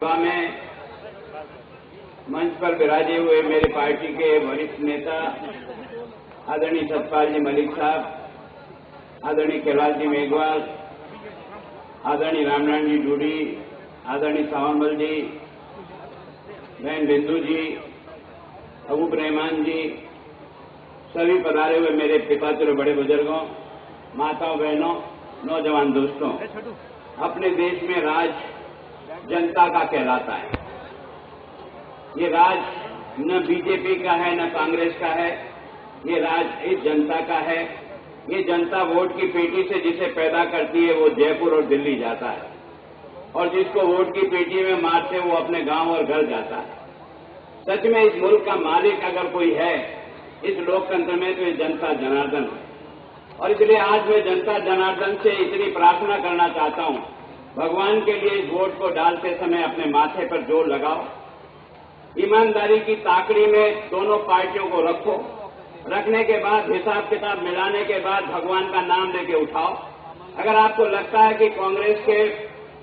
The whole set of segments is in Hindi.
सभा में मंच पर विराजे हुए मेरे पार्टी के वरिष्ठ नेता आदरणीय सतपाल जी मलिक साहब, आदरणीय कैलाश जी मेघवाल, आदरणीय रामनारायण जी डूडी, आदरणीय सावनमल जी, बहन बिंदु जी, अबूब रहमान जी, सभी पधारे हुए मेरे पिताचरों, बड़े बुजुर्गों, माताओं, बहनों, नौजवान दोस्तों, अपने देश में राज जनता का कहलाता है। ये राज न बीजेपी का है न कांग्रेस का है, ये राज इस जनता का है। ये जनता वोट की पेटी से जिसे पैदा करती है वो जयपुर और दिल्ली जाता है, और जिसको वोट की पेटी में मारते वो अपने गांव और घर जाता है। सच में इस मुल्क का मालिक अगर कोई है इस लोकतंत्र में तो ये जनता जनार्दन है। और इसलिए आज मैं जनता जनार्दन से इतनी प्रार्थना करना चाहता हूं, भगवान के लिए इस वोट को डालते समय अपने माथे पर जोर लगाओ, ईमानदारी की ताकड़ी में दोनों पार्टियों को रखो, रखने के बाद हिसाब किताब मिलाने के बाद भगवान का नाम लेके उठाओ। अगर आपको लगता है कि कांग्रेस के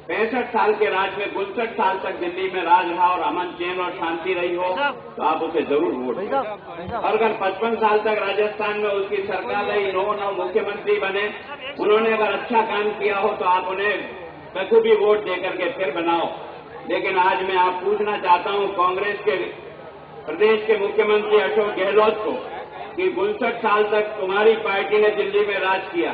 65 साल के राज में 59 साल तक दिल्ली में राज रहा और अमन चैन और शांति रही हो तो आप उसे जरूर वोट दें। और अगर 55 साल तक राजस्थान में उसकी सरकार रही, 9 मुख्यमंत्री बने, उन्होंने अगर अच्छा काम किया हो तो आप उन्हें कभी भी वोट देकर के फिर बनाओ। लेकिन आज मैं आप पूछना चाहता हूं कांग्रेस के प्रदेश के मुख्यमंत्री अशोक गहलोत को कि 59 साल तक तुम्हारी पार्टी ने दिल्ली में राज किया,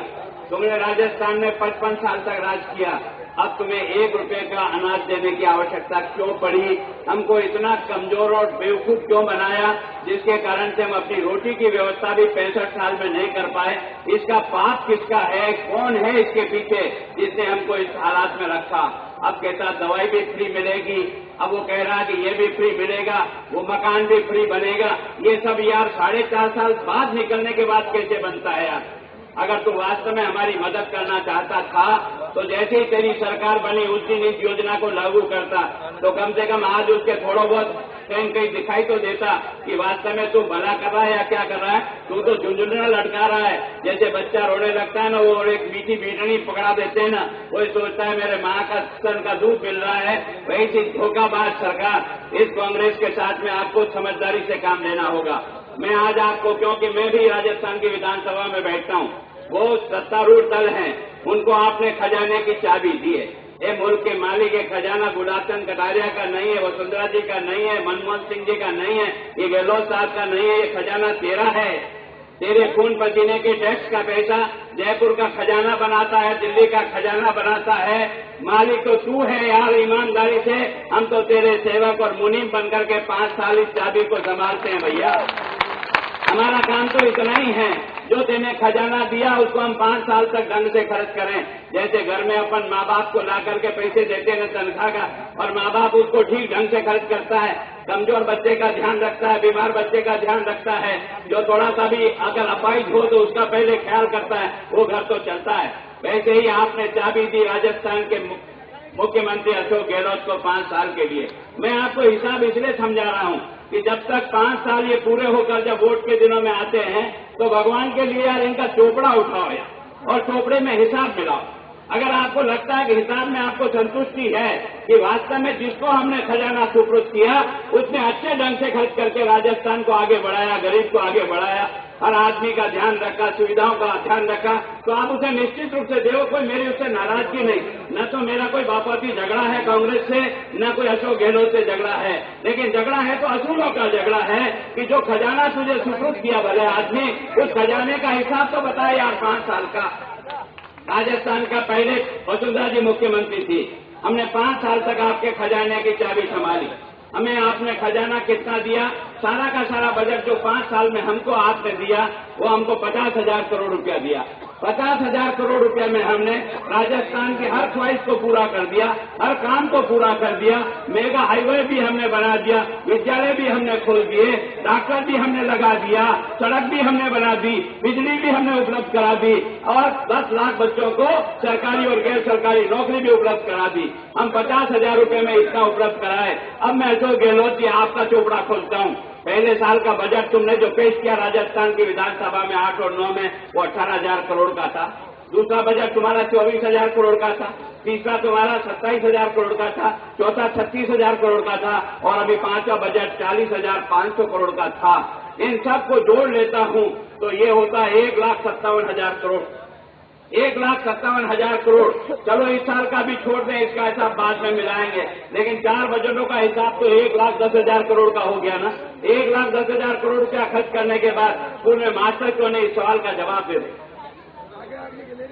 तुमने राजस्थान में 55 साल तक राज किया, अब तुम्हें 1 रुपए का अनाज देने की आवश्यकता क्यों पड़ी? हमको इतना कमजोर और बेवकूफ क्यों बनाया जिसके कारण से हम अपनी रोटी की व्यवस्था भी 65 साल में नहीं कर पाए? इसका पाप किसका है? कौन है इसके पीछे जिसने हमको इस हालात में रखा? अब कहता दवाई भी फ्री मिलेगी, अब वो कह रहा कि ये भी फ्री मिलेगा, वो मकान भी फ्री बनेगा। ये सब यार 4.5 साल बाद निकलने के बाद कैसे बनता है यार? अगर तू वास्तव में हमारी मदद करना चाहता था तो जैसे ही तेरी सरकार बनी उस दिन इस योजना को लागू करता, तो कम से कम आज उसके थोड़ा बहुत कहीं दिखाई तो देता कि वास्तव में तू भला कर रहा है या क्या कर रहा है। तू तो झुंझुना लटका रहा है, जैसे बच्चा रोने लगता है ना, वो और एक मीठी बीटनी पकड़ा देते हैं ना, वही सोचता है मेरे माँ का स्तन का दूध मिल रहा है। वही चीज धोखाबाज सरकार, इस कांग्रेस के साथ में आपको समझदारी से काम लेना होगा। मैं आज आपको, क्योंकि मैं भी राजस्थान की विधानसभा में बैठता हूँ, वो सत्तारूढ़ दल हैं, उनको आपने खजाने की चाबी दी है। ये मुल्क के मालिक ये खजाना गुलाबचंद कटारिया का नहीं है, वसुंधरा जी का नहीं है, मनमोहन सिंह जी का नहीं है, ये गहलोत साहब का नहीं है। ये खजाना तेरा है, तेरे खून पसीने के टैक्स का पैसा जयपुर का खजाना बनाता है, दिल्ली का खजाना बनाता है। मालिक तो तू है यार, ईमानदारी से हम तो तेरे सेवक और मुनीम बनकर के 5 साल इस चाबी को संभालते हैं भैया। हमारा काम तो इतना ही है, जो तेने खजाना दिया उसको हम 5 साल तक ढंग से खर्च करें। जैसे घर में अपन माँ बाप को ला करके पैसे देते हैं तनख्वाह का, और माँ बाप उसको ठीक ढंग से खर्च करता है, कमजोर बच्चे का ध्यान रखता है, बीमार बच्चे का ध्यान रखता है, जो थोड़ा सा भी अगर अपाहिज हो तो उसका पहले ख्याल करता है, वो घर तो चलता है। वैसे ही आपने चाबी दी राजस्थान के मुख्यमंत्री अशोक गहलोत को 5 साल के लिए। मैं आपको हिसाब इसलिए समझा रहा हूं कि जब तक 5 साल ये पूरे होकर जब वोट के दिनों में आते हैं तो भगवान के लिए यार इनका चोपड़ा उठाओ यार, और चोपड़े में हिसाब मिलाओ। अगर आपको लगता है कि हिसाब में आपको संतुष्टि है कि वास्तव में जिसको हमने खजाना सुपुर्द किया उसने अच्छे ढंग से खर्च करके राजस्थान को आगे बढ़ाया, गरीब को आगे बढ़ाया, हर आदमी का ध्यान रखा, सुविधाओं का ध्यान रखा, तो आप उसे निश्चित रूप से देवो। कोई मेरी उससे नाराजगी नहीं, न तो मेरा कोई बापाती झगड़ा है कांग्रेस से, न कोई अशोक गहलोत से झगड़ा है, लेकिन झगड़ा है तो असूलों का झगड़ा है कि जो खजाना तुझे सुपुर्द किया भले आदमी, उस खजाने का हिसाब तो बताए यार। 5 साल का राजस्थान का पहले वसुंधरा जी मुख्यमंत्री थी, हमने 5 साल तक आपके खजाने की चाबी संभाली। हमें आपने खजाना कितना दिया? सारा का सारा बजट जो 5 साल में हमको आपने दिया वो हमको 50,000 करोड़ रुपया दिया। 50,000 करोड़ रुपया में हमने राजस्थान की हर ख्वाहिश को पूरा कर दिया, हर काम को पूरा कर दिया। मेगा हाईवे भी हमने बना दिया, विद्यालय भी हमने खोल दिए, डॉक्टर भी हमने लगा दिया, सड़क भी हमने बना दी, बिजली भी हमने उपलब्ध करा दी, और 10 लाख बच्चों को सरकारी और गैर सरकारी नौकरी भी उपलब्ध करा दी। हम 50,000 रुपये में इतना उपलब्ध कराए। अब मैं अशोक गहलोत जी आपका चोपड़ा खोलता हूँ। पहले साल का बजट तुमने जो पेश किया राजस्थान की विधानसभा में 8 और 9 में, वो 18,000 करोड़ का था। दूसरा बजट तुम्हारा 24,000 करोड़ का था, तीसरा तुम्हारा 27,000 करोड़ का था, चौथा 36,000 करोड़ का था और अभी पांचवा बजट 40,500 करोड़ का था। इन सबको जोड़ लेता हूं तो ये होता है 1,57,000 करोड़। 1,57,000 करोड़। चलो इस साल का भी छोड़ दें, इसका हिसाब बाद में मिलाएंगे, लेकिन 4 बजटों का हिसाब तो 1,10,000 करोड़ का हो गया ना। 1,10,000 करोड़ रुपया खर्च करने के बाद स्कूल में मास्टर क्यों नहीं, इस सवाल का जवाब दे दे।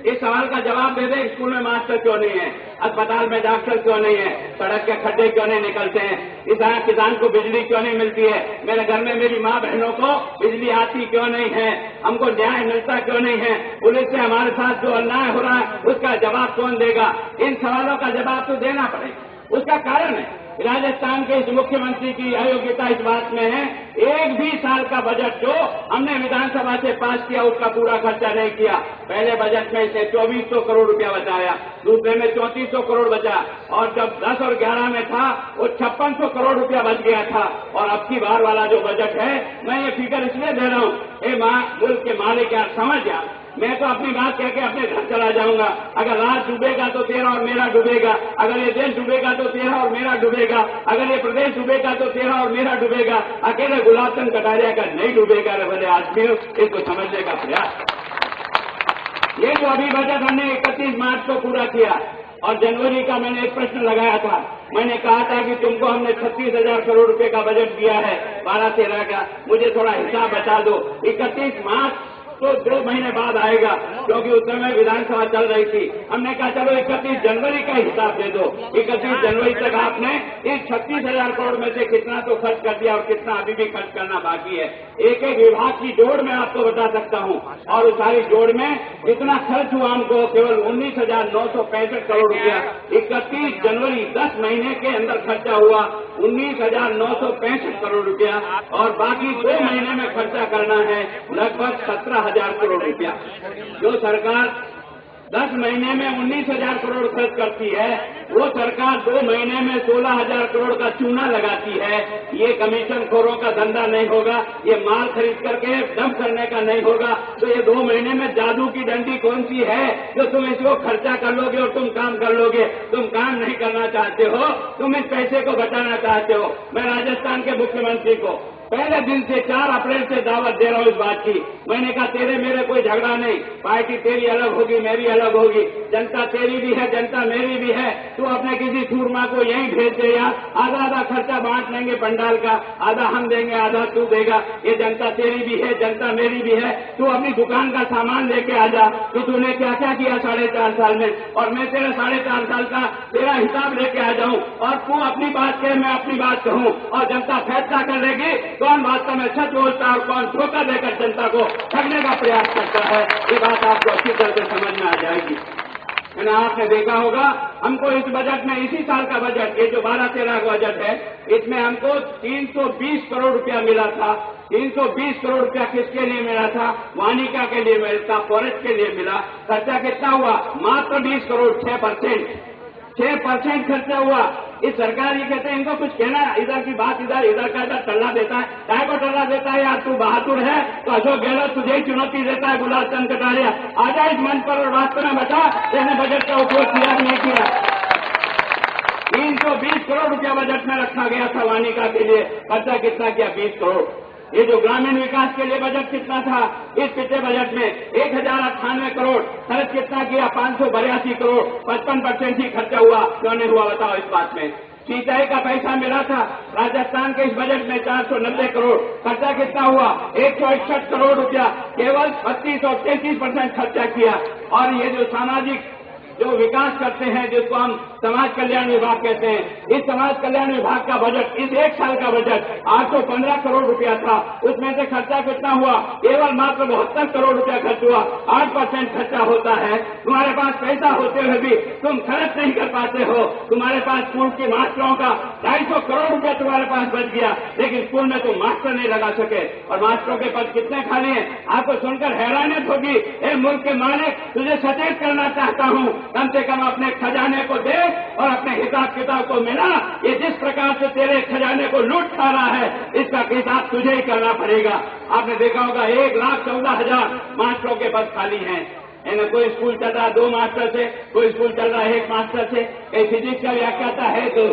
इस सवाल का जवाब दे दे, स्कूल में मास्टर क्यों नहीं है, अस्पताल में डॉक्टर क्यों नहीं है, सड़क के खड्डे क्यों नहीं निकलते हैं, किसान को बिजली क्यों नहीं मिलती है, मेरे घर में मेरी माँ बहनों को बिजली आती क्यों नहीं है, हमको न्याय मिलता क्यों नहीं है, पुलिस से हमारे साथ जो अन्याय हो रहा है उसका जवाब कौन देगा। इन सवालों का जवाब तो देना पड़ेगा। उसका कारण है राजस्थान के इस मुख्यमंत्री की अयोग्यता इस बात में है, एक भी साल का बजट जो हमने विधानसभा से पास किया उसका पूरा खर्चा नहीं किया। पहले बजट में इसे 2400 करोड़ रुपया बचाया, दूसरे में 3400 करोड़ बचा और जब 10 और 11 में था वो 5600 करोड़ रुपया बच गया था। और अब की बार वाला जो बजट है, मैं ये फिगर इसलिए दे रहा हूं, मुल्क के मालिक यार समझ यार, मैं तो अपनी बात कह के अपने घर चला जाऊंगा। अगर रात डूबेगा तो तेरा और मेरा डूबेगा, अगर ये देश डूबेगा तो तेरा और मेरा डूबेगा, अगर ये प्रदेश डूबेगा तो तेरा और मेरा डूबेगा, अकेले गुलाब चंद कटारिया का नहीं डूबेगा। रे भले आदमी इसको समझने का प्रयास। ये जो अभी बजट हमने 31 मार्च को पूरा किया और जनवरी का मैंने एक प्रश्न लगाया था, मैंने कहा था कि तुमको हमने 36,000 करोड़ रुपए का बजट दिया है 12-13 का, मुझे थोड़ा हिसाब बता दो। 31 मार्च तो 2 महीने बाद आएगा, क्योंकि उस समय विधानसभा चल रही थी। हमने कहा चलो 31 जनवरी का हिसाब दे दो। 31 जनवरी तक आपने इस 36,000 करोड़ में से कितना तो खर्च कर दिया और कितना अभी भी खर्च करना बाकी है। एक एक विभाग की जोड़ में आपको बता सकता हूं और उस सारी जोड़ में जितना खर्च हुआ हमको केवल 19,965 करोड़ रुपया 31 जनवरी 10 महीने के अंदर खर्चा हुआ 19,965 करोड़ रुपया और बाकी 2 महीने में खर्चा करना है लगभग 17,000 करोड़ रुपया। जो सरकार 10 महीने में 19,000 करोड़ खर्च करती है, वो सरकार 2 महीने में 16,000 करोड़ का चूना लगाती है। ये कमीशन खोरों का धंधा नहीं होगा, ये माल खरीद करके डंप करने का नहीं होगा। तो ये 2 महीने में जादू की डंडी कौन सी है जो तुम इसको खर्चा कर लोगे और तुम काम कर लोगे। तुम काम नहीं करना चाहते हो, तुम इस पैसे को बचाना चाहते हो। मैं राजस्थान के मुख्यमंत्री को पहले दिन से 4 अप्रैल से दावत दे रहा हूं इस बात की। मैंने कहा तेरे मेरे कोई झगड़ा नहीं, पार्टी तेरी अलग होगी, मेरी अलग होगी, जनता तेरी भी है, जनता मेरी भी है। तू अपने किसी सूरमा को यहीं भेज दे यार, आधा आधा खर्चा बांट लेंगे पंडाल का, आधा हम देंगे आधा तू देगा। ये जनता तेरी भी है, जनता मेरी भी है। तू अपनी दुकान का सामान लेके आ जा कि तूने क्या क्या किया 4.5 साल में, और मैं तेरा 4.5 साल का तेरा हिसाब लेके आ जाऊं और तू अपनी बात कहे, मैं अपनी बात कहूं और जनता फैसला कर लेगी कौन वास्तव में सच बोलता है और कौन धोखा देकर जनता को ठगने का प्रयास करता है। ये बात आपको अच्छी तरह से समझ में आ जाएगी। मैंने आपने देखा होगा, हमको इस बजट में, इसी साल का बजट, ये जो 12-13 का बजट है, इसमें हमको 320 करोड़ रुपया मिला था। 320 करोड़ रुपया किसके लिए मिला था? वानिका के लिए मिला, फॉरेस्ट के लिए मिला। खर्चा कितना हुआ? मात्र 20 करोड़, 6% खर्चा हुआ। इस सरकार ये कहते हैं इनको कुछ कहना, इधर की बात इधर, इधर का इधर टल्ला देता है। काय को टल्ला देता है यार? तू बहादुर है तो अशोक गहलोत तुझे ही चुनौती देता है, गुलाब चंद कटारिया आजा इस मंच पर और वास्तव में बता तेने बजट का उपयोग किया नहीं किया। 320 करोड़ रुपया बजट में रखा गया था वानिका के लिए, खर्चा कितना किया? 20 करोड़। ये जो ग्रामीण विकास के लिए बजट कितना था इस पिछले बजट में? 1,098 करोड़। खर्च कितना किया? 582 करोड़। 55% ही खर्चा हुआ। क्यों नहीं हुआ बताओ इस बात में? सिंचाई का पैसा मिला था राजस्थान के इस बजट में 490 करोड़। खर्चा कितना हुआ? 161 करोड़ रुपया। केवल 32 और 33% खर्चा किया। और ये जो सामाजिक जो विकास करते हैं, जिसको हम समाज कल्याण विभाग कहते हैं, इस समाज कल्याण विभाग का बजट, इस एक साल का बजट 815 करोड़ रुपया था। उसमें से खर्चा कितना हुआ? केवल मात्र 72 करोड़ रुपया खर्च हुआ। 8% खर्चा होता है। तुम्हारे पास पैसा होते हुए भी तुम खर्च नहीं कर पाते हो। तुम्हारे पास स्कूल के मास्टरों का 250 करोड़ रुपया तुम्हारे पास बच गया, लेकिन स्कूल में तुम मास्टर नहीं लगा सके। और मास्टरों के पद कितने खाली हैं? आपको सुनकर हैरानियत होगी। मुल्क के मालिक, तुझे सचेत करना चाहता हूं, कम से कम अपने खजाने को देख और अपने हिसाब किताब को मिला। ये जिस प्रकार से तेरे खजाने को लूट खा रहा है, इसका हिसाब तुझे ही करना पड़ेगा। आपने देखा होगा 1,14,000 मास्टरों के पद खाली हैं। कोई स्कूल चल रहा 2 मास्टर से, कोई स्कूल चल रहा 1 मास्टर से। कहीं फिजिक्स का व्याख्याता है तो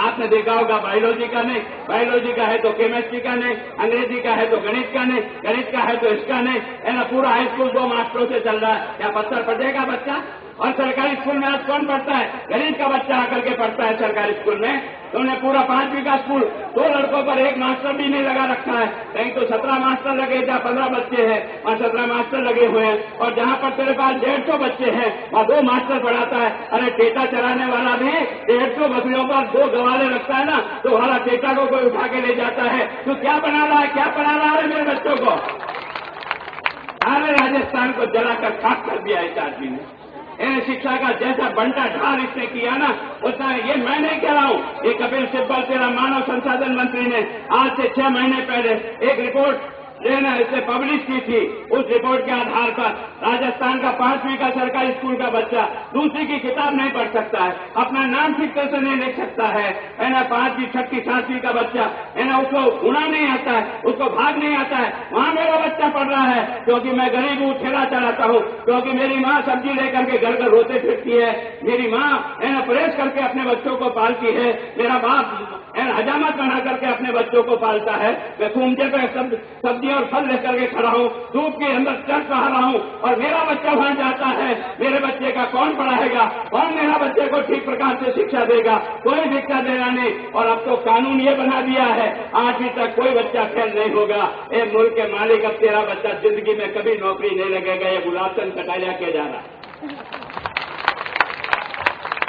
आपने देखा होगा बायोलॉजी का नहीं, बायोलॉजी का है तो केमिस्ट्री का नहीं, अंग्रेजी का है तो गणित का नहीं, गणित का है तो इसका नहीं, है ना। पूरा हाई स्कूल 2 मास्टरों से चल रहा है। क्या पत्थर पड़ेगा बच्चा? और सरकारी स्कूल में आज कौन पढ़ता है? गरीब का बच्चा आकर के पढ़ता है सरकारी स्कूल में। तो उन्हें पूरा 5वीं का स्कूल 2 लड़कों पर 1 मास्टर भी नहीं लगा रखा है। कहीं तो 17 मास्टर लगे, जहाँ 15 बच्चे हैं और 17 मास्टर लगे हुए हैं। और जहाँ पर तेरे पास 150 बच्चे हैं वहाँ 2 मास्टर पढ़ाता है। अरे टेटा चराने वाला भी 150 बकरियों पर 2 गवाले रखता है ना, तो वाला टेटा को कोई उठा के ले जाता है। तो क्या बना रहा है, क्या पढ़ा रहा है मेरे बच्चों को? सारे राजस्थान को जलाकर खाक कर दिया इस आदमी ने। शिक्षा का जैसा बंटा ढाल इसने किया ना, उतना ये मैं नहीं कह रहा हूं, ये कपिल सिब्बल तेरा मानव संसाधन मंत्री ने आज से 6 महीने पहले एक रिपोर्ट इसने पब्लिश की थी। उस रिपोर्ट के आधार पर राजस्थान का 5वीं का सरकारी स्कूल का बच्चा दूसरी की किताब नहीं पढ़ सकता है, अपना नाम ठीक तरह से नहीं लिख सकता है ना। 5वीं 6वीं 7वीं का बच्चा है ना, उसको गुना नहीं आता है, उसको भाग नहीं आता है। वहां मेरा बच्चा पढ़ रहा है क्योंकि मैं गरीब हूं, ठेला चलाता हूं, क्योंकि मेरी माँ सब्जी लेकर के घर घर रोते फिरती है, मेरी माँ है ना प्रेस करके अपने बच्चों को पालती है, मेरा बाप हजामत बना करके अपने बच्चों को पालता है। मैं खूमचे पे सब्जी और फल लेकर के खड़ा हूं, धूप के अंदर चल रहा हूं, और मेरा बच्चा वहां जाता है। मेरे बच्चे का कौन पढ़ाएगा? कौन मेरा बच्चे को ठीक प्रकार से शिक्षा देगा? कोई शिक्षा देना नहीं। और अब तो कानून ये बना दिया है 8वीं तक कोई बच्चा फेल नहीं होगा। ए मुल्क के मालिक, अब तेरा बच्चा जिंदगी में कभी नौकरी नहीं लगेगा। ये गुलाब चंद कटारिया किया जा रहा है।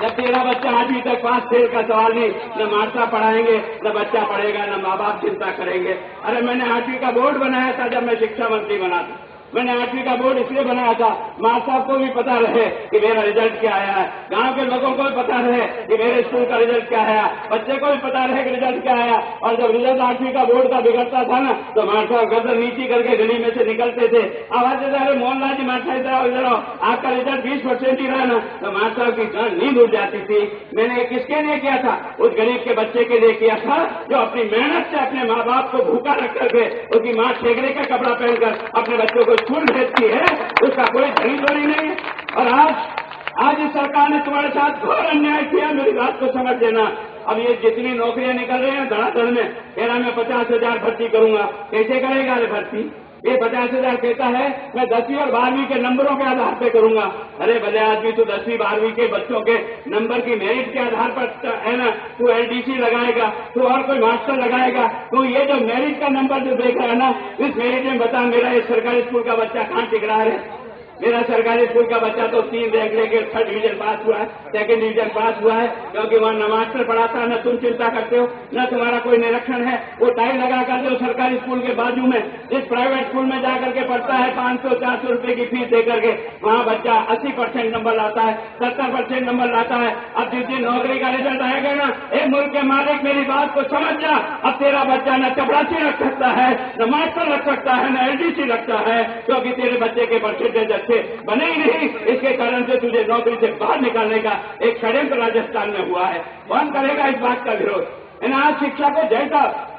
जब तेरा बच्चा 8वीं तक पास, फेल का सवाल नहीं। न मास्टर पढ़ाएंगे, न बच्चा पढ़ेगा, न माँ बाप चिंता करेंगे। अरे मैंने 8वीं का बोर्ड बनाया था जब मैं शिक्षा मंत्री बना था। मैंने 8वीं का बोर्ड इसलिए बनाया था माँ साहब को भी पता रहे कि मेरा रिजल्ट क्या आया है, गांव के लोगों को भी पता रहे कि मेरे स्कूल का रिजल्ट क्या आया, बच्चे को भी पता रहे कि रिजल्ट क्या आया। और जब रिजल्ट 8वीं का बोर्ड का बिगड़ता था ना, तो माँ साहब गर्दन नीची करके गली में से निकलते थे, आवाज देते, अरे मोहनलाल जी मास्टर इधर आओ, इधर आओ, आपका रिजल्ट 20% ही रहा ना। तो माँ साहब की जान नींद उड़ जाती थी। मैंने किसके लिए किया था? उस गरीब के बच्चे के लिए किया था जो अपनी मेहनत से अपने माँ बाप को भूखा रख करके उसकी माँ ठेकरे का कपड़ा पहनकर अपने बच्चों को स्कूल भेजती है, उसका कोई खरीदोरी नहीं है। और आज इस सरकार ने तुम्हारे साथ घोर अन्याय किया। मेरी बात को समझ लेना। अब ये जितनी नौकरियां निकल रही हैं धड़ाधड़ में, तेरा मैं 50,000 भर्ती करूंगा। कैसे करेगा रे भर्ती? ये 50,000 कहता है मैं 10वीं और 12वीं के नंबरों के आधार पर करूंगा। अरे भले आदमी, तू 10वीं 12वीं के बच्चों के नंबर की मेरिट के आधार पर है ना, तू LDC लगाएगा, तू और कोई मास्टर लगाएगा। तू ये जो मेरिट का नंबर जो देख रहा है ना, इस मेरिट में बता मेरा ये सरकारी स्कूल का बच्चा कहाँ टिक रहा है? मेरा सरकारी स्कूल का बच्चा तो 3 रैंक लेके 3rd डिवीजन पास हुआ है, 2nd डिवीजन पास हुआ है, क्योंकि वहाँ न मास्टर पढ़ाता है, न तुम चिंता करते हो, न तुम्हारा कोई निरीक्षण है। वो टाई लगा कर जो सरकारी स्कूल के बाजू में इस प्राइवेट स्कूल में जाकर के पढ़ता है 500-400 रुपए की फीस देकर के, वहाँ बच्चा 80% नंबर लाता है, 70% नंबर लाता है। अब जिस दिन नौकरी का रिजल्ट आएगा ना, एक मुल्क के मालिक मेरी बात को समझ जा। अब तेरा बच्चा न चपरासी रख सकता है, न मास्टर रख सकता है, न LDC रखता है, क्योंकि तेरे बच्चे के परसेंटेज बने ही नहीं। इसके कारण से तुझे नौकरी से बाहर निकालने का एक षड्यंत्र राजस्थान में हुआ है। कौन करेगा इस बात का विरोध? आज शिक्षा को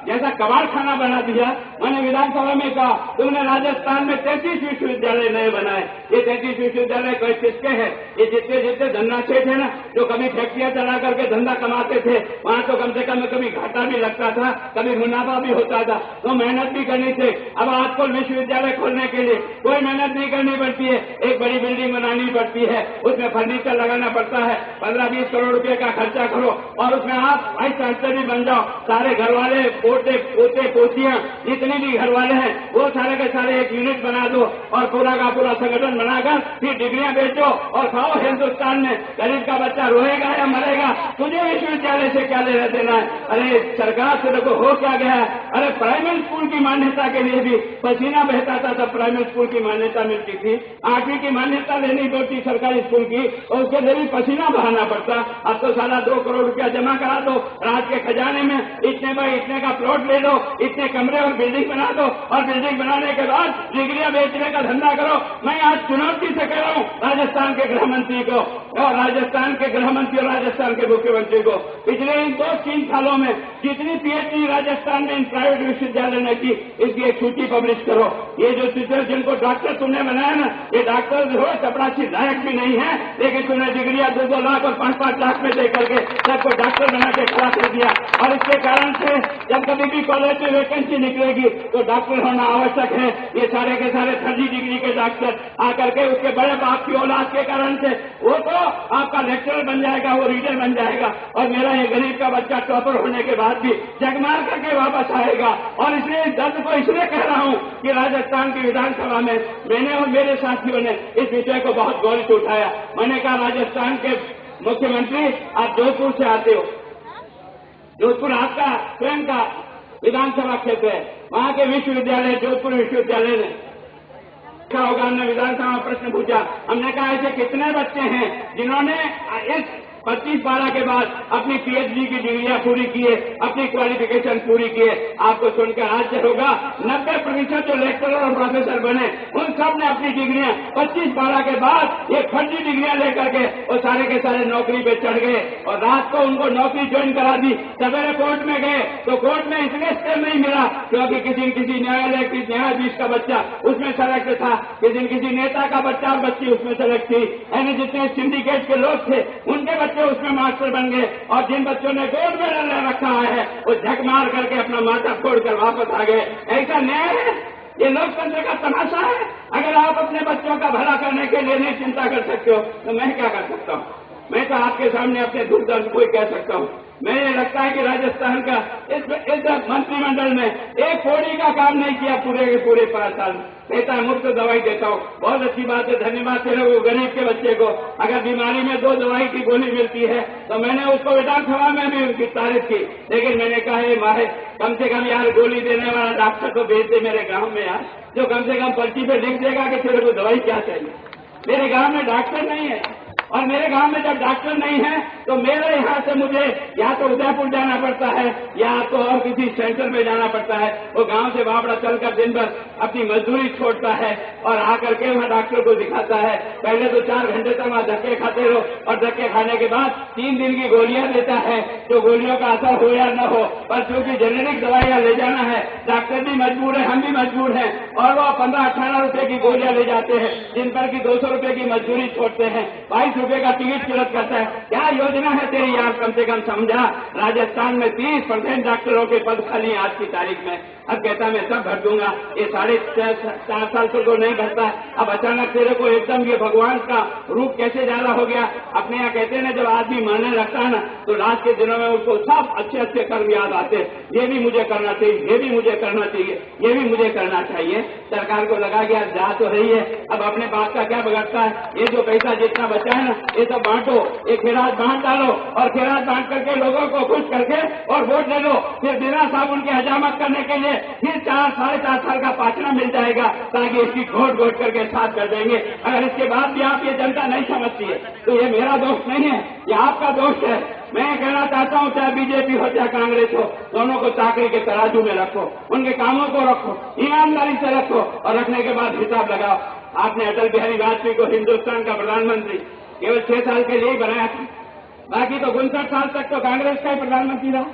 जैसा कबाड़ खाना बना दिया। मैंने विधानसभा में कहा तुमने राजस्थान में 33 विश्वविद्यालय नए बनाए। ये 33 विश्वविद्यालय कोई किसके हैं? ये जितने धंधा सेठ है ना, जो कभी फैक्ट्रियां चला करके धंधा कमाते थे, वहां तो कम से कम कभी घाटा भी लगता था, कभी मुनाफा भी होता था, तो मेहनत भी करनी थी। अब आजकल विश्वविद्यालय खोलने के लिए कोई मेहनत नहीं करनी पड़ती है, एक बड़ी बिल्डिंग बनानी पड़ती है, उसमें फर्नीचर लगाना पड़ता है, 15-20 करोड़ रुपए का खर्चा करो और उसमें आप वाइस चांसलर भी बन जाओ। सारे घर वाले पोते पोतियां जितने भी घर वाले हैं वो सारे के सारे एक यूनिट बना दो और पूरा का पूरा संगठन बनाकर फिर डिग्रियां बेचो और खाओ। हिंदुस्तान में गरीब का बच्चा रोएगा या मरेगा, तुझे विश्वविद्यालय से क्या लेना देना है? अरे सरकार से देखो हो क्या गया है। अरे प्राइमरी स्कूल की मान्यता के लिए भी पसीना बहता था, तब प्राइमरी स्कूल की मान्यता मिलती थी। 8वीं की मान्यता लेनी पड़ती सरकारी स्कूल की और उसके लिए भी पसीना बहाना पड़ता। अब तो साला 2 करोड़ रुपया जमा करा दो, राज्य के जाने में इतने बाई इतने का प्लॉट ले लो, इतने कमरे और बिल्डिंग बना दो, और बिल्डिंग बनाने के बाद डिग्रियां बेचने का धंधा करो। मैं आज चुनौती से कह रहा हूं राजस्थान के गृह मंत्री को और राजस्थान के गृह मंत्री और राजस्थान के मुख्यमंत्री को, पिछले इन 2-3 सालों में जितनी पीएचडी राजस्थान में इन प्राइवेट विश्वविद्यालय ने की, इसकी एक सूची पब्लिश करो। ये जो टीचर जिनको डॉक्टर तुमने बनाया ना, ये डॉक्टर जो है चपरासी लायक भी नहीं है, लेकिन तुमने डिग्रियां 2-2 लाख और 5-5 लाख में दे करके सबको डॉक्टर बना के खड़ा कर दिया। और इसके कारण से जब कभी भी कॉलेज में वैकेंसी निकलेगी तो डॉक्टर होना आवश्यक है। ये सारे के सारे 3rd डिग्री के डॉक्टर आकर के उसके बड़े बाप की औलाद के कारण से वो तो आपका लेक्चरर बन जाएगा, वो रीडर बन जाएगा, और मेरा ये गरीब का बच्चा टॉपर होने के बाद भी जगमार करके वापस आएगा। और इसलिए दर्द को इसलिए कह रहा हूं कि राजस्थान की विधानसभा में मैंने और मेरे साथियों ने इस विषय को बहुत गौर से उठाया। मैंने कहा राजस्थान के मुख्यमंत्री, आप जोधपुर से आते हो, जोधपुर आपका स्वयं का विधानसभा क्षेत्र है, वहां के विश्वविद्यालय जोधपुर विश्वविद्यालय ने होगा, हमने विधानसभा में प्रश्न पूछा। हमने कहा ऐसे कितने बच्चे हैं जिन्होंने इस 25-12 के बाद अपनी पीएचडी की डिग्रियां पूरी किए, अपनी क्वालिफिकेशन पूरी किए। आपको सुनकर आश्चर्य होगा, 90% जो लेक्चरर और प्रोफेसर बने उन सब ने अपनी डिग्रियां 25-12 के बाद ये 3rd डिग्रियां लेकर के वो सारे के सारे नौकरी पे चढ़ गए, और रात को उनको नौकरी ज्वाइन करा दी। सवेरे कोर्ट में गए तो कोर्ट में इसलिए स्टे नहीं मिला क्योंकि किसी न्यायालय की न्यायाधीश का बच्चा उसमें सेलेक्ट था, किसी नेता का बच्चा और बच्ची उसमें सेलेक्ट थी, यानी जितने सिंडिकेट के लोग थे उनके बच्चे उसमें मास्टर बन गए, और जिन बच्चों ने गोल्ड मेडल ले रखा है वो झक मार करके अपना माथा फोड़कर वापस आ गए। ऐसा न्याय है? ये लोकतंत्र का तमाशा है? अगर आप अपने बच्चों का भला करने के लिए नहीं चिंता कर सकते हो तो मैं क्या कर सकता हूँ? मैं तो आपके सामने अपने दुख दर्द को ही कह सकता हूँ। मुझे लगता है कि राजस्थान का इस मंत्रिमंडल में एक कौड़ी का काम नहीं किया पूरे के पूरे 5 साल। कहता है मुफ्त दवाई देता हूँ, बहुत अच्छी बात है, धन्यवाद तेरे को। गरीब के बच्चे को अगर बीमारी में 2 दवाई की गोली मिलती है तो मैंने उसको विधानसभा में भी उनकी तारीफ की, लेकिन मैंने कहा ये माहे कम से कम यार गोली देने वाला डॉक्टर को भेज दे मेरे गाँव में यार, जो कम से कम पर्ची पे लिख देगा कि तेरे को दवाई क्या चाहिए। मेरे गाँव में डॉक्टर नहीं है, और मेरे गांव में जब डॉक्टर नहीं है तो मेरे यहाँ से मुझे या तो उदयपुर जाना पड़ता है या तो और किसी सेंटर में जाना पड़ता है। वो गांव से बावड़ा चलकर दिन भर अपनी मजदूरी छोड़ता है और आकर के वहाँ डॉक्टर को दिखाता है। पहले तो 4 घंटे तक वहाँ धक्के खाते रहो, और धक्के खाने के बाद 3 दिन की गोलियां देता है, जो गोलियों का असर हो या न हो, पर क्योंकि जेनेरिक दवाइयां ले जाना है, डॉक्टर भी मजबूर है, हम भी मजबूर हैं, और वो 15-18 रुपए की गोलियां ले जाते हैं, जिन पर की 200 रुपए की मजदूरी छोड़ते हैं, 22 रुपए का टिकट किरत करता है। क्या योजना है तेरी यार? कम से कम समझा, राजस्थान में 30% डॉक्टरों के पद खाली हैं आज की तारीख में। अब कहता मैं सब भर दूंगा, ये 4.5 साल तक तो नहीं भरता। अब अचानक तेरे को एकदम ये भगवान का रूप कैसे ज्यादा हो गया? अपने यहाँ कहते हैं ना, जब आदमी मरने लगता है ना तो लास्ट के दिनों में उसको सब अच्छे अच्छे कर्म याद आते हैं। ये भी मुझे करना चाहिए, ये भी मुझे करना चाहिए, ये भी मुझे करना चाहिए। सरकार को लगा गया जा तो रही है, अब अपने बाप का क्या बिगड़ता है? ये जो पैसा जितना बचा है ना ये सब बांटो, ये खैरात बांट डालो, और खैरात बांट करके लोगों को खुश करके और वोट ले लो। फिर बिना साबुन की हजामत करने के लिए फिर 4-4.5 साल का पाचना मिल जाएगा, ताकि इसकी घोट घोट करके साथ कर देंगे। अगर इसके बाद भी आप ये जनता नहीं समझती है तो ये मेरा दोष नहीं है, ये आपका दोष है। मैं कहना चाहता हूँ चाहे बीजेपी हो चाहे कांग्रेस हो, दोनों को चाकरी के तराजू में रखो, उनके कामों को रखो, ईमानदारी से रखो, और रखने के बाद हिसाब लगाओ। आपने अटल बिहारी वाजपेयी को हिंदुस्तान का प्रधानमंत्री केवल 6 साल के लिए ही बनाया था, बाकी तो 59 साल तक तो कांग्रेस का ही प्रधानमंत्री रहा।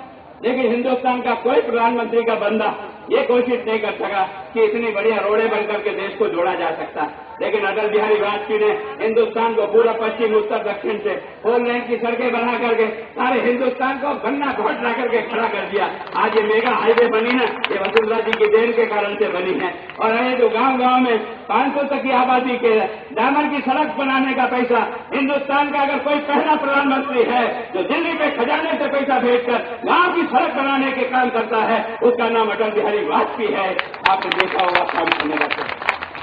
लेकिन हिंदुस्तान का कोई प्रधानमंत्री का बंदा ये कोशिश नहीं कर सका कि इतनी बढ़िया रोडे बनकर के देश को जोड़ा जा सकता। लेकिन अटल बिहारी वाजपेयी ने हिंदुस्तान को पूरा पश्चिम उत्तर दक्षिण से 4 लेन की सड़कें बना करके सारे हिंदुस्तान को गन्ना घोट ला करके खड़ा कर दिया। आज ये मेगा हाईवे बनी ना, ये वसुंधरा जी की देन के कारण से बनी है। और ये जो गांव-गांव में 500 तक की आबादी के डामर की सड़क बनाने का पैसा, हिंदुस्तान का अगर कोई पहला प्रधानमंत्री है जो दिल्ली पे खजाने से पैसा भेजकर गांव की सड़क बनाने के काम करता है, उसका नाम अटल बिहारी वाजपेयी है। आपने देखा होगा काम करने का।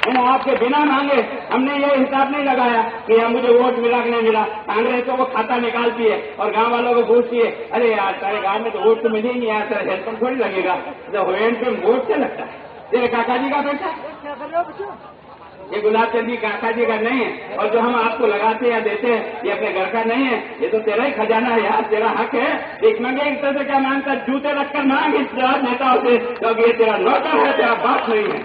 मैंने आपके बिना मांगे हमने ये हिसाब नहीं लगाया कि यार मुझे वोट मिला कि नहीं मिला। कांग्रेस तो वो खाता निकालती है और गांव वालों को पूछती है, अरे यार तेरे गांव में तो वोट तो मिले ही नहीं, यार तेरा हेल्थ पर थोड़ी लगेगा, तो हैंड पे वोट क्या लगता है? तेरे काका जी का पैसा ये गुलाब चंद जी काका जी का नहीं है, और जो हम आपको लगाते या देते हैं ये अपने घर का नहीं है, ये तो तेरा ही खजाना है यार, तेरा हक है। एक मंगे एक तरह से क्या मांगता, जूते रखकर मांग इस नेताओं से, क्योंकि ये तेरा नौकर है, तेरा बाप नहीं है।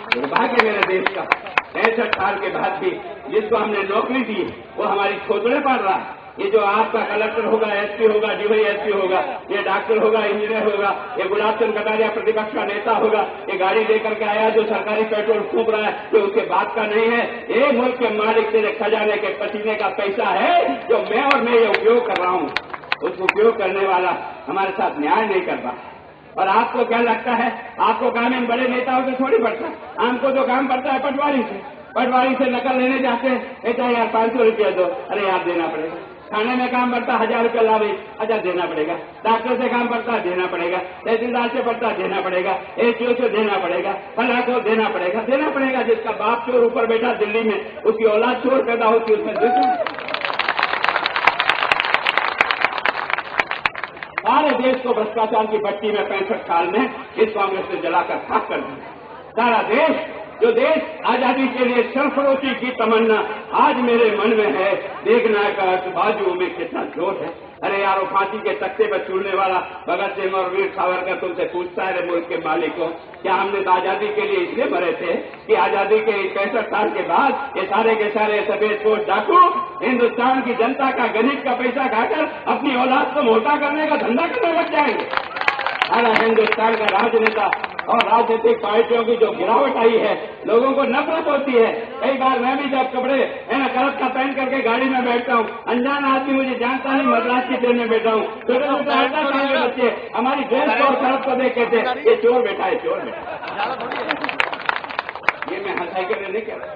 दुर्भाग्य मेरे देश का 65 साल के बाद भी जिसको हमने नौकरी दी वो हमारी खोपड़े पड़ रहा है। ये जो आपका कलेक्टर होगा, एसपी होगा, डीवाईएसपी होगा, ये डॉक्टर होगा, इंजीनियर होगा, ये गुलाब चंद कटारिया प्रतिपक्ष का नेता होगा, ये गाड़ी लेकर के आया जो सरकारी पेट्रोल फूंक रहा है, जो उसके बात का नहीं है। ये मुल्क के मालिक तेरे खजाने के पसीने का पैसा है जो मैं ये उपयोग कर रहा हूँ। उस उपयोग करने वाला हमारे साथ न्याय नहीं कर रहा। और आपको क्या लगता है, आपको काम इन बड़े नेताओं से थोड़ी पड़ता है, हमको तो काम पड़ता है पटवारी से नकल लेने जाते हैं, कहता है यार 500 रुपया दो, अरे यार देना पड़ेगा। थाने में काम पड़ता 1000 रुपया लावे, अच्छा देना पड़ेगा। डॉक्टर से काम पड़ता देना पड़ेगा, तहसीलदार से पड़ता देना पड़ेगा, एचओ से देना पड़ेगा, फला को देना पड़ेगा। जिसका बाप चोर ऊपर बैठा दिल्ली में, उसकी औलाद चोर पैदा होती है, उसमें देखो सारे देश को भ्रष्टाचार की भट्टी में 65 साल में इस कांग्रेस ने जलाकर खाक कर दिया। सारा देश, जो देश आजादी के लिए सरफरोशी की तमन्ना आज मेरे मन में है, देखना का बाजू में कितना जोर है। अरे यारो, फांसी के तख्ते पर चूड़ने वाला भगत सिंह और वीर सावरकर तुमसे पूछता है मुल्क के मालिकों, क्या हमने तो आजादी के लिए इसलिए मरे थे कि आजादी के 65 साल के बाद ये सारे के सारे सफेद पोश डाकू हिंदुस्तान की जनता का गरीब का पैसा खाकर अपनी औलाद को मोटा करने का धंधा करने लग जाएंगे। सारा हिंदुस्तान का राजनेता और राजनीतिक पार्टियों की जो गिरावट आई है, लोगों को नफरत होती है। कई बार मैं भी जब कपड़े कलर का पहन करके गाड़ी में बैठता हूँ, अनजान आदमी मुझे जानता नहीं, मद्रास की ट्रेन में बैठा हूँ, छोटे छोटे 18 साल के बच्चे हमारी ड्रेस और शर्ट को देख कहते हैं ये चोर बैठा है, चोर बैठा। ये मैं हंसाई के लिए नहीं कह रहा,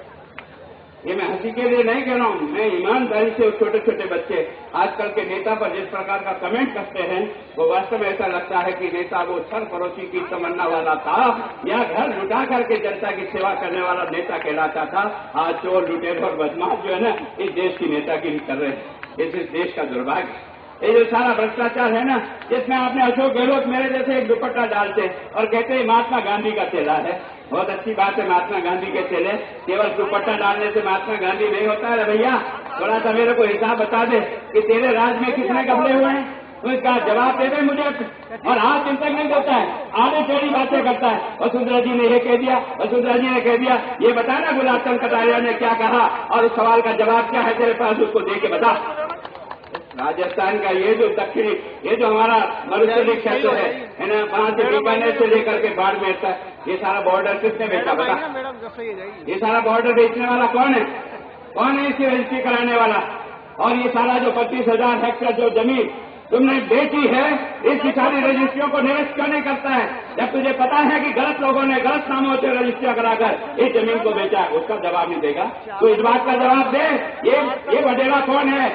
ये मैं हंसी के लिए नहीं कह रहा हूं, मैं ईमानदारी से छोटे छोटे बच्चे आजकल के नेता पर जिस प्रकार का कमेंट करते हैं, वो वास्तव में ऐसा लगता है कि नेता वो सरफरोशी की तमन्ना वाला था या घर लुटा करके जनता की सेवा करने वाला नेता कहलाता था। आज चोर, लुटेरे और बदमाश जो है ना, इस देश की नेतागिरी कर रहे हैं। इस देश का दुर्भाग्य ये जो सारा भ्रष्टाचार है ना, जिसमें आपने अशोक गहलोत मेरे जैसे एक दुपट्टा डालते और कहते हैं महात्मा गांधी का चेला है। बहुत अच्छी बात है, महात्मा गांधी के चेले, केवल दुपट्टा डालने से महात्मा गांधी नहीं होता है। भैया थोड़ा सा मेरे को हिसाब बता दे कि तेरे राज में कितने कपड़े हुए हैं, तो इसका जवाब दे दे मुझे। और हाथ चिंतक नहीं करता है, आधे टेढ़ी बातें करता है। वसुंधरा जी ने ये कह दिया, वसुंधरा जी ने कह दिया, ये बता ना गुलाब चंद कटारिया ने क्या कहा और उस सवाल का जवाब क्या है तेरे पास, उसको दे के बता। राजस्थान का ये जो दक्षिणी, ये जो हमारा मरुस्थली क्षेत्र है ना, वहां से बीकानेर से लेकर के बाड़मेर तक, ये सारा बॉर्डर किसने बेचा बता? ये सारा बॉर्डर बेचने वाला कौन है? कौन है इसकी रजिस्ट्री कराने वाला? और ये सारा जो 25,000 हेक्टेयर जो जमीन तुमने बेची है, इसकी सारी रजिस्ट्रियों को निरस्त क्यों नहीं करता है? जब तुझे पता है कि गलत लोगों ने गलत नामों से रजिस्ट्रियां कराकर इस जमीन को बेचा है, उसका जवाब नहीं देगा? तो इस बात का जवाब दे, ये वडेरा कौन है?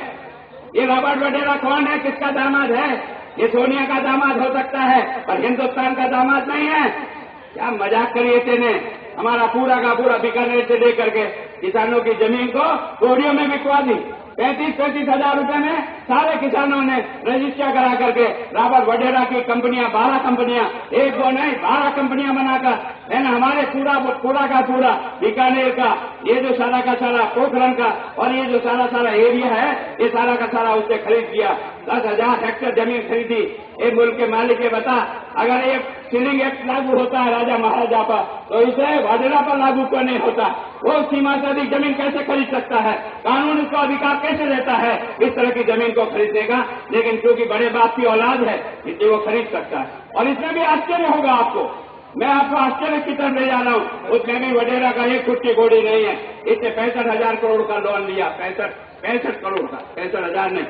ये रॉबर्ट वडेरा कौन है? किसका दामाद है? ये सोनिया का दामाद हो सकता है पर हिंदुस्तान का दामाद नहीं है। क्या मजाक करिए तेने? हमारा पूरा का पूरा बीकानेर से लेकर के किसानों की जमीन को कोड़ियों में बिकवा दी। 35-35 हजार रुपए में सारे किसानों ने रजिस्टर करा करके रॉबर्ट वडेरा की कंपनियां, 12 कंपनियां, एक दो नहीं 12 कंपनियां बनाकर है ना, हमारे पूरा का पूरा बीकानेर का ये जो सारा का सारा पोखरण का और ये जो सारा एरिया है, ये सारा का सारा उससे खरीद किया। 10,000 हेक्टेयर जमीन खरीदी। एक मुल्क के मालिक ये बता, अगर एक सीलिंग एक्ट लागू होता है राजा महाराजा पर, तो इसे वडेरा पर लागू क्यों नहीं होता? वो सीमा से अधिक जमीन कैसे खरीद सकता है? कानून उसको अधिकार कैसे देता है इस तरह की जमीन को खरीदने का? लेकिन क्योंकि बड़े बाप की औलाद है इसलिए वो खरीद सकता है। और इसमें भी आश्चर्य होगा आपको, मैं आपको आश्चर्य की तरफ ले जा रहा हूँ, उसमें भी वडेरा का एक फुट की गोड़ी नहीं है। इसने 65,000 करोड़ का लोन लिया, 65 करोड़ का, 65,000 नहीं,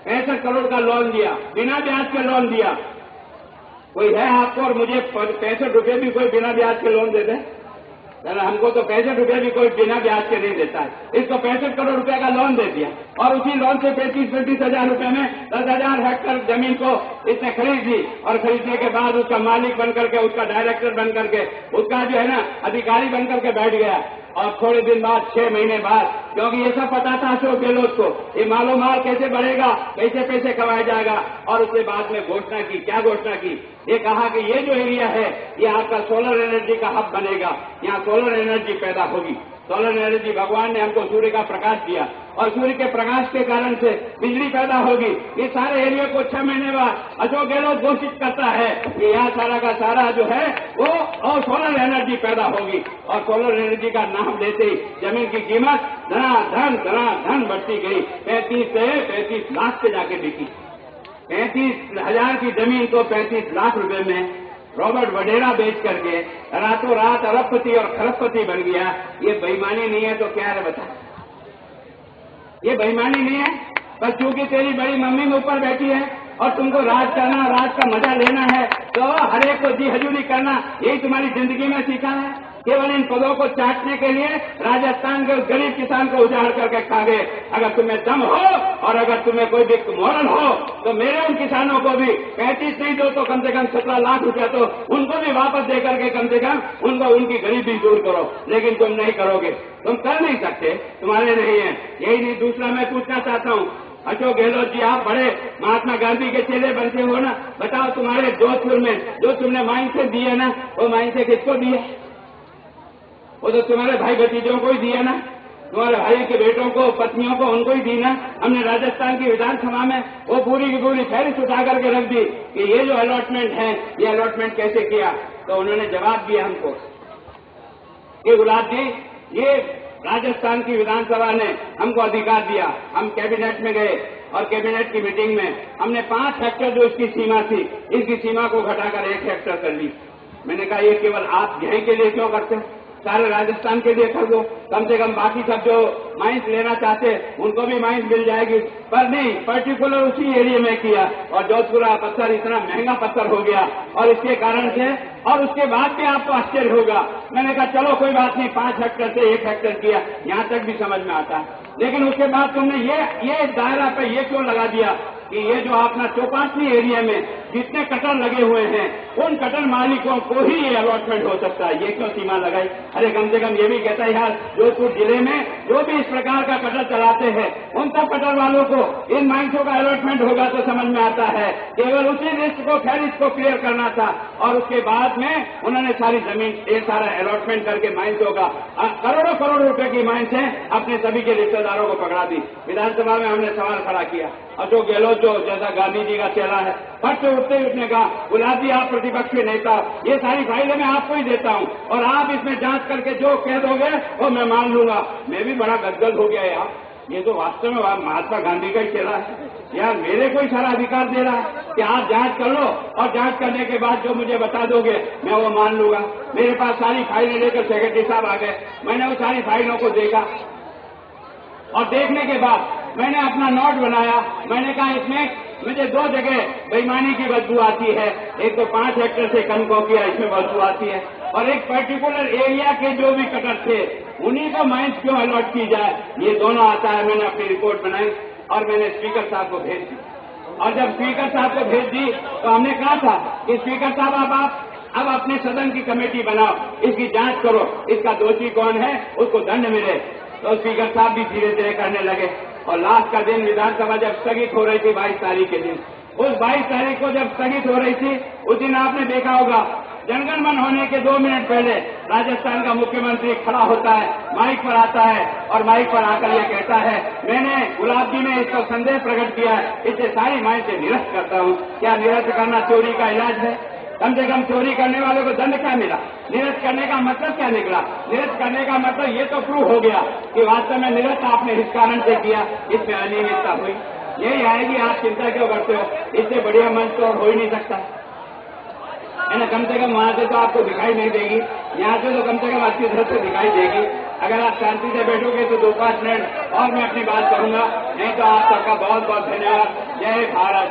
65 करोड़ का लोन दिया, बिना ब्याज के लोन दिया। कोई है आपको और मुझे 65 रुपये भी कोई बिना ब्याज के लोन दे दे? हमको तो 65 रुपये भी कोई बिना ब्याज के नहीं देता है। इसको 65 करोड़ रुपए का लोन दे दिया और उसी लोन से 35-35 हजार रुपए में 10,000 हेक्टेयर जमीन को इसने खरीद ली। और खरीदने के बाद उसका मालिक बनकर के, उसका डायरेक्टर बनकर के, उसका जो है ना अधिकारी बनकर के बैठ गया। और थोड़े दिन बाद, 6 महीने बाद, क्योंकि ये सब पता था अशोक गहलोत को, ये मालो माल कैसे बढ़ेगा, कैसे पैसे कमाया जाएगा। और उसके बाद में घोषणा की, क्या घोषणा की? ये कहा कि ये जो एरिया है ये आपका सोलर एनर्जी का हब बनेगा, यहाँ सोलर एनर्जी पैदा होगी। सोलर एनर्जी भगवान ने हमको सूर्य का प्रकाश दिया और सूर्य के प्रकाश के कारण से बिजली पैदा होगी। ये सारे एरिया को 6 महीने बाद अशोक गहलोत घोषित करता है कि यहाँ सारा का सारा जो है वो और सोलर एनर्जी पैदा होगी। और सोलर एनर्जी का नाम लेते ही जमीन की कीमत धन बढ़ती गई। 35 से 35 लाख पे जाके बिकी। 35,000 की जमीन को 35 लाख रुपए में रॉबर्ट वडेरा बेच करके रातों रात अरबपति और खरबपति बन गया। ये बेईमानी नहीं है तो क्या है बता? ये बेईमानी नहीं है, बस क्योंकि तेरी बड़ी मम्मी में ऊपर बैठी है और तुमको राज करना, राज का मजा लेना है तो हर एक को जी हजूरी करना, यही तुम्हारी जिंदगी में सीखा है। केवल इन पदों को चाटने के लिए राजस्थान के गरीब किसान को उजाड़ करके खा गए। अगर तुम्हें दम हो और अगर तुम्हें कोई भी मोरल हो तो मेरे उन किसानों को भी 35 नहीं दो तो कम से कम 17 लाख रुपया तो उनको भी वापस दे करके कम से कम उनको उनकी गरीबी दूर करो। लेकिन तुम नहीं करोगे, तुम कर नहीं सकते, तुम्हारे नहीं है। यही नहीं, दूसरा मैं पूछना चाहता हूँ, अशोक गहलोत जी आप बड़े महात्मा गांधी के चेले बनते हो ना, बताओ तुम्हारे जोधपुर में जो तुमने माइंडसेट दिए ना, वो माइंडसेट किसको दिए? वो तो तुम्हारे भाई भतीजों को ही दिया ना, तुम्हारे भाई के बेटों को, पत्नियों को, उनको ही दी ना। हमने राजस्थान की विधानसभा में वो पूरी की पूरी फहरिस्त उठा करके रख दी कि ये जो अलॉटमेंट है ये अलॉटमेंट कैसे किया। तो उन्होंने जवाब दिया हमको कि गुलाब जी ये राजस्थान की विधानसभा ने हमको अधिकार दिया। हम कैबिनेट में गए और कैबिनेट की मीटिंग में हमने 5 हेक्टेयर जो इसकी सीमा थी, इसकी सीमा को घटाकर 1 हेक्टेयर कर ली। मैंने कहा ये केवल आप यहीं के लिए क्यों करते हैं, सारे राजस्थान के लिए कर दो, कम से कम बाकी सब जो माइंस लेना चाहते उनको भी माइंस मिल जाएगी। पर नहीं, पर्टिकुलर उसी एरिया में किया और जोधपुर का पत्थर इतना महंगा पत्थर हो गया और इसके कारण से और उसके बाद भी आपको आश्चर्य होगा। मैंने कहा चलो कोई बात नहीं, 5 हेक्टेयर से 1 हेक्टेयर किया, यहाँ तक भी समझ में आता है। लेकिन उसके बाद तुमने ये दायरा पे ये क्यों लगा दिया कि ये जो अपना चौपाटी एरिया में जितने कटर लगे हुए हैं उन कटर मालिकों को ही ये अलॉटमेंट हो सकता है, ये क्यों सीमा लगाई? अरे कम से कम ये भी कहता है यार जोधपुर जिले में जो भी इस प्रकार का कटर चलाते हैं उन सब कटर वालों को इन माइंसों का अलॉटमेंट होगा तो समझ में आता है। केवल उसी लिस्ट को फहरिस्त को क्लियर करना था और उसके बाद में उन्होंने सारी जमीन ये सारा अलॉटमेंट करके माइंसों का करोड़ों करोड़ रुपए की माइंस है अपने सभी के रिश्तेदारों को पकड़ा दी। विधानसभा में हमने सवाल खड़ा किया, अशोक गहलोत जो जैसा गांधी जी का चेला है फट से उठते ही उसने कहा गुलाब जी आप प्रतिपक्ष के नेता, ये सारी फाइलें मैं आपको ही देता हूँ और आप इसमें जांच करके जो कह दोगे वो मैं मान लूंगा। मैं भी बड़ा गदगद हो गया यार, ये तो वास्तव में महात्मा गांधी का ही चेला है यार, मेरे को ही सारा अधिकार दे रहा है कि आप जांच कर लो और जांच करने के बाद जो मुझे बता दोगे मैं वो मान लूंगा। मेरे पास सारी फाइलें लेकर सेक्रेटरी साहब आ गए, मैंने वो सारी फाइलों को देखा और देखने के बाद मैंने अपना नोट बनाया। मैंने कहा इसमें मुझे 2 जगह बेईमानी की बदबू आती है, एक तो 5 हेक्टेयर से कम को किया इसमें बदबू आती है और एक पर्टिकुलर एरिया के जो भी कटर थे उन्हीं को माइंस क्यों अलॉट की जाए, ये दोनों आता है। मैंने अपनी रिपोर्ट बनाई और मैंने स्पीकर साहब को भेज दी और जब स्पीकर साहब को भेज दी तो हमने कहा था कि स्पीकर साहब अब अपने सदन की कमेटी बनाओ, इसकी जांच करो, इसका दोषी कौन है उसको दंड मिले। तो स्पीकर साहब भी धीरे धीरे करने लगे और लास्ट का दिन विधानसभा जब स्थगित हो रही थी 22 तारीख के दिन, उस 22 तारीख को जब स्थगित हो रही थी उस दिन आपने देखा होगा जनगण मन होने के 2 मिनट पहले राजस्थान का मुख्यमंत्री खड़ा होता है, माइक पर आता है और माइक पर आकर ये कहता है मैंने गुलाब जी ने इसको संदेह प्रकट किया है, इसे सारी माइक से निरस्त करता हूँ। क्या निरस्त करना चोरी का इलाज है? कम से कम चोरी करने वालों को दंड क्या मिला? निरस्त करने का मतलब क्या निकला? निरस्त करने का मतलब ये तो प्रूव हो गया कि वास्तव में निरस्त आपने इस कारण से किया, इसमें अनियमितता हुई। यही आएगी, आप चिंता क्यों करते हो? इससे बढ़िया मंच तो हो ही नहीं सकता है ना। कम से कम वहां से तो आपको दिखाई नहीं देगी, यहाँ से तो कम से कम अच्छी तरह से दिखाई देगी। अगर आप शांति से बैठोगे तो 2-5 मिनट और मैं अपनी बात करूंगा, नहीं तो आप सबका बहुत बहुत धन्यवाद। जय भारत।